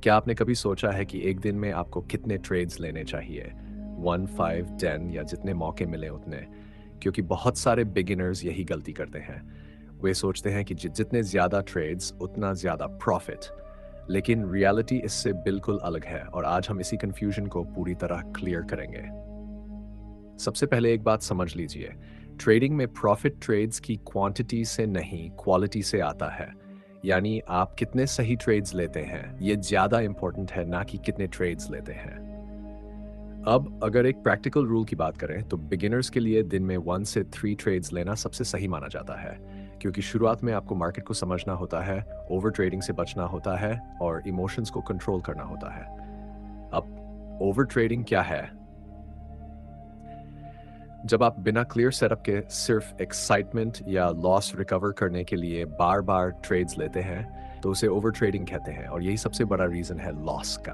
क्या आपने कभी सोचा है कि एक दिन में आपको कितने ट्रेड्स लेने चाहिए? 1, 5, 10 या जितने मौके मिले उतने? क्योंकि बहुत सारे बिगिनर्स यही गलती करते हैं। वे सोचते हैं कि जितने ज़्यादा ट्रेड्स उतना ज़्यादा प्रॉफिट। लेकिन रियलिटी इससे बिल्कुल अलग है और आज हम इसी कन्फ्यूजन को पूरी तरह क्लियर करेंगे। सबसे पहले एक बात समझ लीजिए, ट्रेडिंग में प्रॉफिट ट्रेड्स की क्वांटिटी से नहीं, क्वालिटी से आता है। यानी आप कितने सही ट्रेड्स लेते हैं, ये ज़्यादा इंपॉर्टेंट है ना कि कितने ट्रेड्स लेते हैं। अब अगर एक प्रैक्टिकल रूल की बात करें तो बिगिनर्स के लिए दिन में 1 से 3 ट्रेड्स लेना सबसे सही माना जाता है, क्योंकि शुरुआत में आपको मार्केट को समझना होता है, ओवर ट्रेडिंग से बचना होता है और इमोशंस को कंट्रोल करना होता है। अब ओवर ट्रेडिंग क्या है? जब आप बिना क्लियर सेटअप के सिर्फ एक्साइटमेंट या लॉस रिकवर करने के लिए बार बार ट्रेड्स लेते हैं तो उसे ओवर ट्रेडिंग कहते हैं और यही सबसे बड़ा रीजन है लॉस का।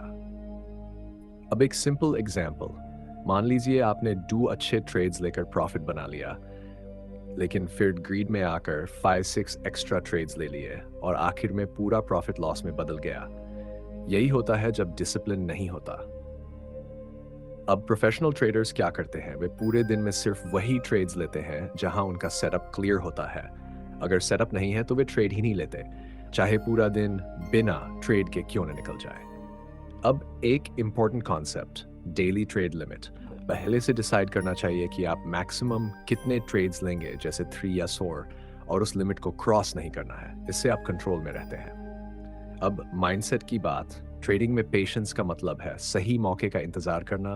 अब एक सिंपल एग्जांपल, मान लीजिए आपने 2 अच्छे ट्रेड्स लेकर प्रॉफिट बना लिया, लेकिन फिर ग्रीड में आकर 5-6 एक्स्ट्रा ट्रेड्स ले लिए और आखिर में पूरा प्रॉफिट लॉस में बदल गया। यही होता है जब डिसिप्लिन नहीं होता। अब प्रोफेशनल ट्रेडर्स क्या करते हैं, वे पूरे दिन में सिर्फ वही ट्रेड्स लेते हैं जहां उनका सेटअप क्लियर होता है। अगर सेटअप नहीं है तो वे ट्रेड ही नहीं लेते, चाहे पूरा दिन बिना ट्रेड के क्यों न निकल जाए। अब एक important concept, daily trade limit. पहले से डिसाइड करना चाहिए कि आप मैक्सिमम कितने ट्रेड्स लेंगे, जैसे 3 या 4, और उस लिमिट को क्रॉस नहीं करना है। इससे आप कंट्रोल में रहते हैं। अब माइंडसेट की बात, ट्रेडिंग में पेशेंस का मतलब है सही मौके का इंतजार करना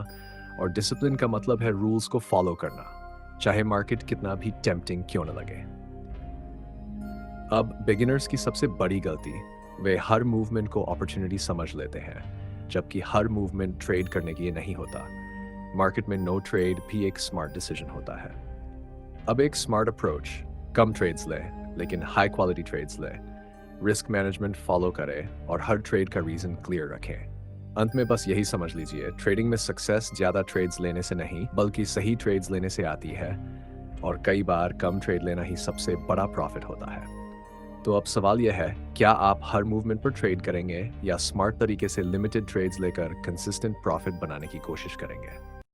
और डिसिप्लिन का मतलब है रूल्स को फॉलो करना, चाहे मार्केट कितना भी टेम्पटिंग क्यों न लगे। अब बिगिनर्स की सबसे बड़ी गलती, वे हर मूवमेंट को अपॉर्चुनिटी समझ लेते हैं, जबकि हर मूवमेंट ट्रेड करने के लिए नहीं होता। मार्केट में नो ट्रेड भी एक स्मार्ट डिसीजन होता है। अब एक स्मार्ट अप्रोच, कम ट्रेड्स लें लेकिन हाई क्वालिटी ट्रेड्स लें, रिस्क मैनेजमेंट फॉलो करें और हर ट्रेड का रीजन क्लियर रखें। अंत में बस यही समझ लीजिए, ट्रेडिंग में सक्सेस ज़्यादा ट्रेड्स लेने से नहीं बल्कि सही ट्रेड्स लेने से आती है और कई बार कम ट्रेड लेना ही सबसे बड़ा प्रॉफिट होता है। तो अब सवाल यह है, क्या आप हर मूवमेंट पर ट्रेड करेंगे या स्मार्ट तरीके से लिमिटेड ट्रेड्स लेकर कंसिस्टेंट प्रॉफिट बनाने की कोशिश करेंगे?